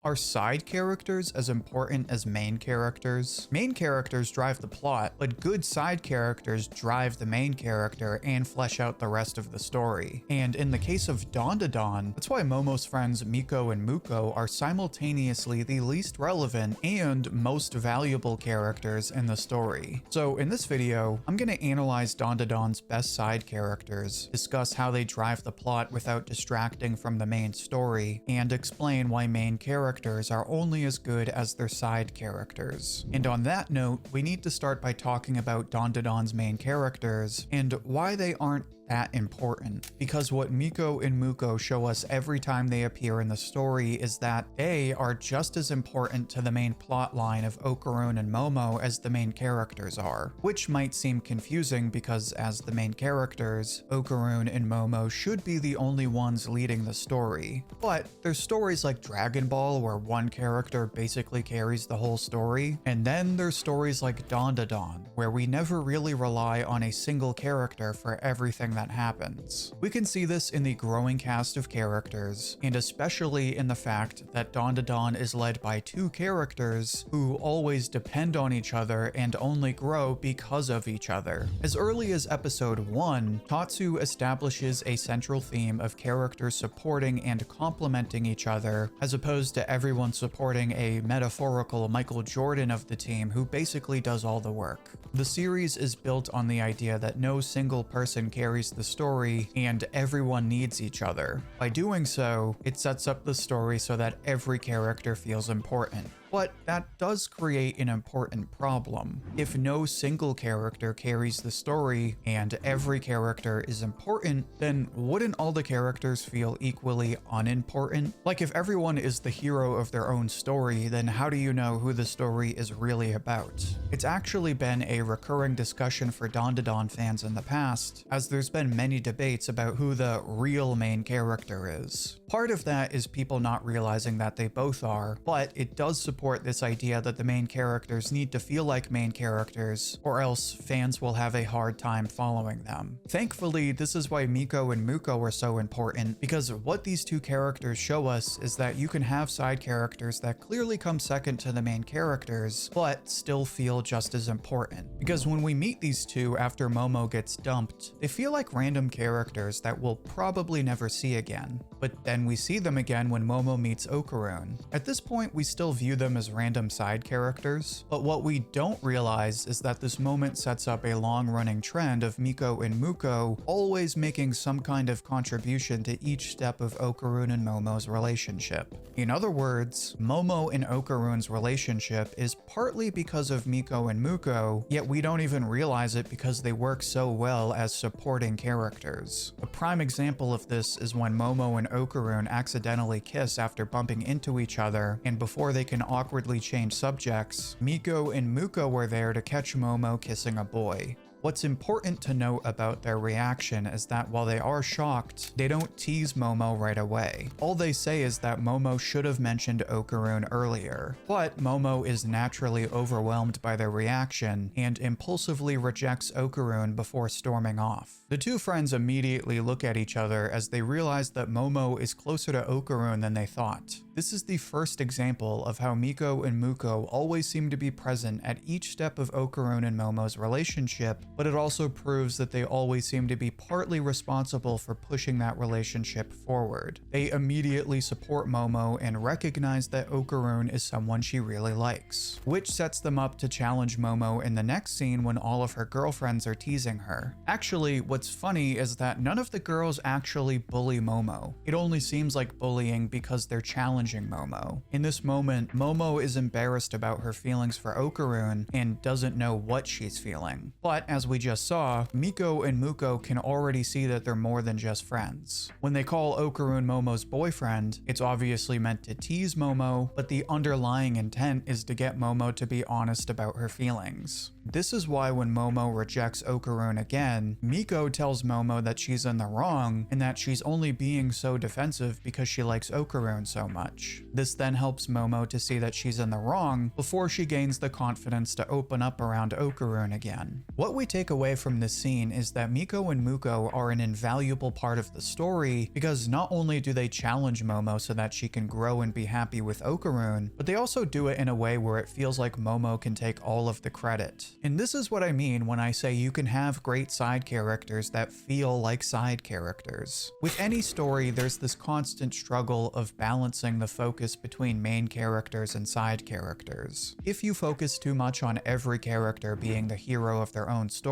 Are side characters as important as main characters? Main characters drive the plot, but good side characters drive the main character and flesh out the rest of the story. And in the case of Dandadan, that's why Momo's friends Miko and Muko are simultaneously the least relevant and most valuable characters in the story. So in this video, I'm gonna analyze Dandadan's best side characters, discuss how they drive the plot without distracting from the main story, and explain why main characters are only as good as their side characters. And on that note, we need to start by talking about Dandadan's main characters and why they aren't that important. Because what Miko and Muko show us every time they appear in the story is that they are just as important to the main plot line of Okarun and Momo as the main characters are. Which might seem confusing because as the main characters, Okarun and Momo should be the only ones leading the story. But there's stories like Dragon Ball where one character basically carries the whole story, and then there's stories like Dandadan where we never really rely on a single character for everything that happens. We can see this in the growing cast of characters, and especially in the fact that Dandadan is led by two characters who always depend on each other and only grow because of each other. As early as episode 1, Tatsu establishes a central theme of characters supporting and complementing each other, as opposed to everyone supporting a metaphorical Michael Jordan of the team who basically does all the work. The series is built on the idea that no single person carries the story and everyone needs each other. By doing so, it sets up the story so that every character feels important. But that does create an important problem. If no single character carries the story and every character is important, then wouldn't all the characters feel equally unimportant? Like if everyone is the hero of their own story, then how do you know who the story is really about? It's actually been a recurring discussion for Dandadan fans in the past, as there's been many debates about who the real main character is. Part of that is people not realizing that they both are, but it does support this idea that the main characters need to feel like main characters, or else fans will have a hard time following them. Thankfully, this is why Miko and Muko are so important, because what these two characters show us is that you can have side characters that clearly come second to the main characters, but still feel just as important. Because when we meet these two after Momo gets dumped, they feel like random characters that we'll probably never see again. But then we see them again when Momo meets Okarun. At this point, we still view them as random side characters, but what we don't realize is that this moment sets up a long-running trend of Miko and Muko always making some kind of contribution to each step of Okarun and Momo's relationship. In other words, Momo and Okarun's relationship is partly because of Miko and Muko, yet we don't even realize it because they work so well as supporting characters. A prime example of this is when Momo and Okarun accidentally kiss after bumping into each other, and before they can awkwardly change subjects, Miko and Muko were there to catch Momo kissing a boy. What's important to note about their reaction is that while they are shocked, they don't tease Momo right away. All they say is that Momo should have mentioned Okarun earlier, but Momo is naturally overwhelmed by their reaction and impulsively rejects Okarun before storming off. The two friends immediately look at each other as they realize that Momo is closer to Okarun than they thought. This is the first example of how Miko and Muko always seem to be present at each step of Okarun and Momo's relationship, but it also proves that they always seem to be partly responsible for pushing that relationship forward. They immediately support Momo and recognize that Okarun is someone she really likes, which sets them up to challenge Momo in the next scene when all of her girlfriends are teasing her. Actually, what's funny is that none of the girls actually bully Momo. It only seems like bullying because they're challenging Momo. In this moment, Momo is embarrassed about her feelings for Okarun and doesn't know what she's feeling. But as we just saw, Miko and Muko can already see that they're more than just friends. When they call Okarun Momo's boyfriend, it's obviously meant to tease Momo, but the underlying intent is to get Momo to be honest about her feelings. This is why when Momo rejects Okarun again, Miko tells Momo that she's in the wrong and that she's only being so defensive because she likes Okarun so much. This then helps Momo to see that she's in the wrong before she gains the confidence to open up around Okarun again. What we take take away from this scene is that Miko and Muko are an invaluable part of the story because not only do they challenge Momo so that she can grow and be happy with Okarun, but they also do it in a way where it feels like Momo can take all of the credit. And this is what I mean when I say you can have great side characters that feel like side characters. With any story, there's this constant struggle of balancing the focus between main characters and side characters. If you focus too much on every character being the hero of their own story,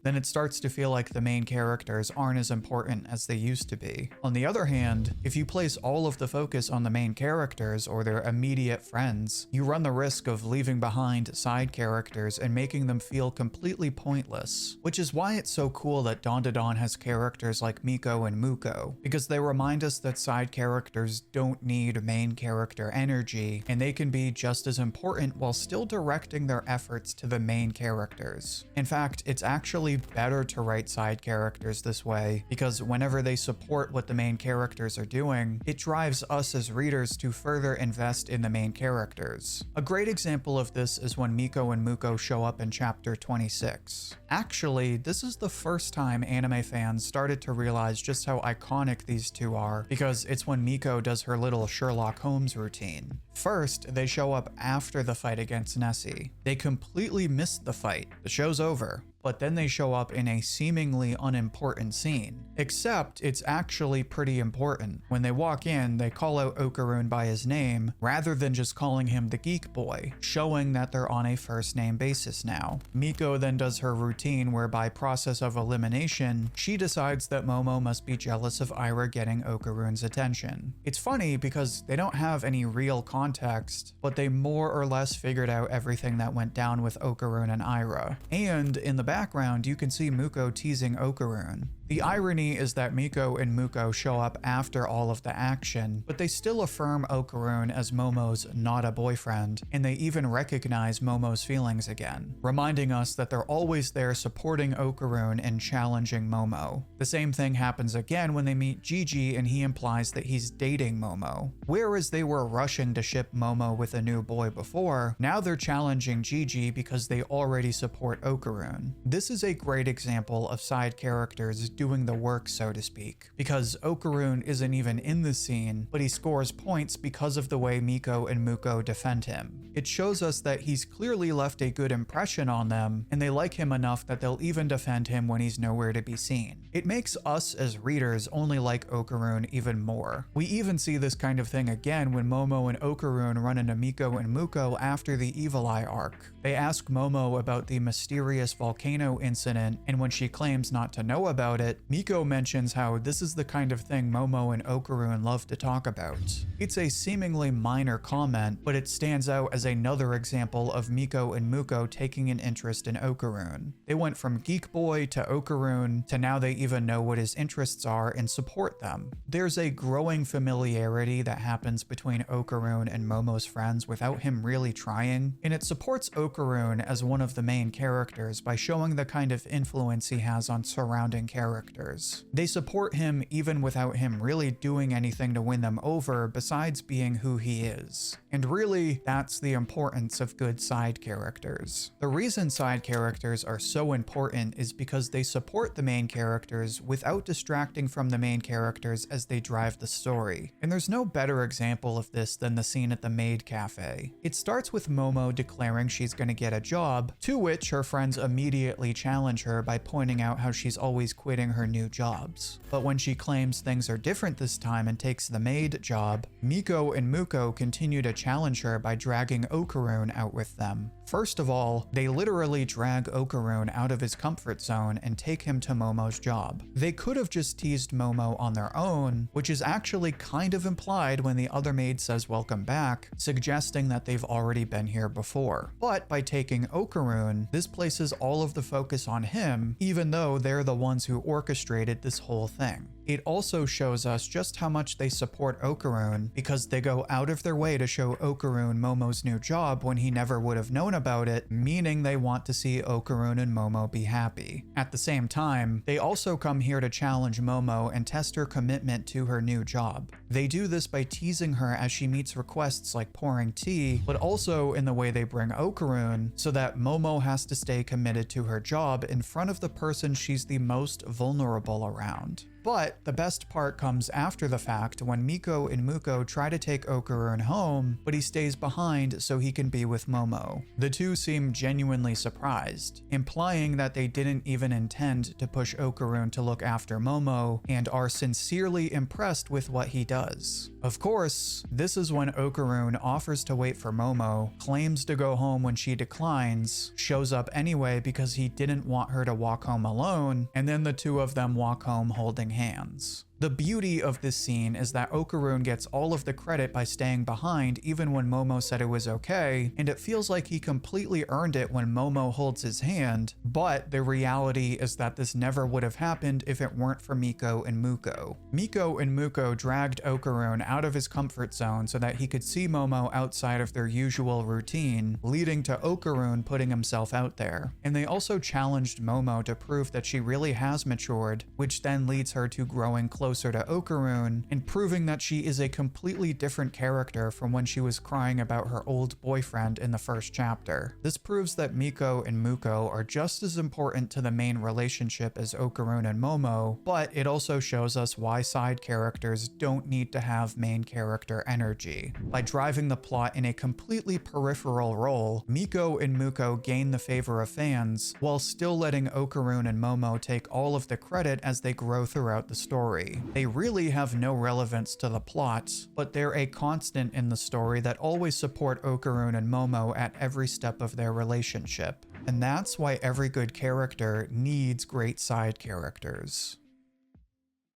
then it starts to feel like the main characters aren't as important as they used to be. On the other hand, if you place all of the focus on the main characters or their immediate friends, you run the risk of leaving behind side characters and making them feel completely pointless. Which is why it's so cool that Dandadan has characters like Miko and Muko, because they remind us that side characters don't need main character energy, and they can be just as important while still directing their efforts to the main characters. In fact, it's actually better to write side characters this way, because whenever they support what the main characters are doing, it drives us as readers to further invest in the main characters. A great example of this is when Miko and Muko show up in chapter 26. Actually, this is the first time anime fans started to realize just how iconic these two are, because it's when Miko does her little Sherlock Holmes routine. First, they show up after the fight against Nessie. They completely missed the fight. The show's over. But then they show up in a seemingly unimportant scene. Except it's actually pretty important. When they walk in, they call out Okarun by his name, rather than just calling him the Geek Boy, showing that they're on a first name basis now. Miko then does her routine where by process of elimination, she decides that Momo must be jealous of Ira getting Okarun's attention. It's funny because they don't have any real context, but they more or less figured out everything that went down with Okarun and Ira. And in the background, you can see Muko teasing Okarun. The irony is that Miko and Muko show up after all of the action, but they still affirm Okarun as Momo's not a boyfriend, and they even recognize Momo's feelings again, reminding us that they're always there supporting Okarun and challenging Momo. The same thing happens again when they meet Gigi and he implies that he's dating Momo. Whereas they were rushing to ship Momo with a new boy before, now they're challenging Gigi because they already support Okarun. This is a great example of side characters doing the work, so to speak, because Okarun isn't even in the scene, but he scores points because of the way Miko and Muko defend him. It shows us that he's clearly left a good impression on them, and they like him enough that they'll even defend him when he's nowhere to be seen. It makes us as readers only like Okarun even more. We even see this kind of thing again when Momo and Okarun run into Miko and Muko after the Evil Eye arc. They ask Momo about the mysterious volcano incident, and when she claims not to know about it, Miko mentions how this is the kind of thing Momo and Okarun love to talk about. It's a seemingly minor comment, but it stands out as another example of Miko and Muko taking an interest in Okarun. They went from Geek Boy to Okarun to now they even know what his interests are and support them. There's a growing familiarity that happens between Okarun and Momo's friends without him really trying, and it supports Okarun as one of the main characters by showing the kind of influence he has on surrounding characters. They support him even without him really doing anything to win them over besides being who he is. And really, that's the importance of good side characters. The reason side characters are so important is because they support the main characters without distracting from the main characters as they drive the story. And there's no better example of this than the scene at the maid cafe. It starts with Momo declaring she's gonna get a job, to which her friends immediately challenge her by pointing out how she's always quitting her new jobs. But when she claims things are different this time and takes the maid job, Miko and Muko continue to challenge her by dragging Okarun out with them. First of all, they literally drag Okarun out of his comfort zone and take him to Momo's job. They could have just teased Momo on their own, which is actually kind of implied when the other maid says welcome back, suggesting that they've already been here before. But by taking Okarun, this places all of the focus on him, even though they're the ones who orchestrated this whole thing. It also shows us just how much they support Okarun, because they go out of their way to show Okarun Momo's new job when he never would have known about it, meaning they want to see Okarun and Momo be happy. At the same time, they also come here to challenge Momo and test her commitment to her new job. They do this by teasing her as she meets requests like pouring tea, but also in the way they bring Okarun, so that Momo has to stay committed to her job in front of the person she's the most vulnerable around. But the best part comes after the fact, when Miko and Muko try to take Okarun home, but he stays behind so he can be with Momo. The two seem genuinely surprised, implying that they didn't even intend to push Okarun to look after Momo and are sincerely impressed with what he does. Of course, this is when Okarun offers to wait for Momo, claims to go home when she declines, shows up anyway because he didn't want her to walk home alone, and then the two of them walk home holding hands. The beauty of this scene is that Okarun gets all of the credit by staying behind even when Momo said it was okay, and it feels like he completely earned it when Momo holds his hand, but the reality is that this never would have happened if it weren't for Miko and Muko. Miko and Muko dragged Okarun out of his comfort zone so that he could see Momo outside of their usual routine, leading to Okarun putting himself out there. And they also challenged Momo to prove that she really has matured, which then leads her to growing closer to Okarun and proving that she is a completely different character from when she was crying about her old boyfriend in the first chapter. This proves that Miko and Muko are just as important to the main relationship as Okarun and Momo, but it also shows us why side characters don't need to have main character energy. By driving the plot in a completely peripheral role, Miko and Muko gain the favor of fans, while still letting Okarun and Momo take all of the credit as they grow throughout the story. They really have no relevance to the plot, but they're a constant in the story that always support Okarun and Momo at every step of their relationship. And that's why every good character needs great side characters.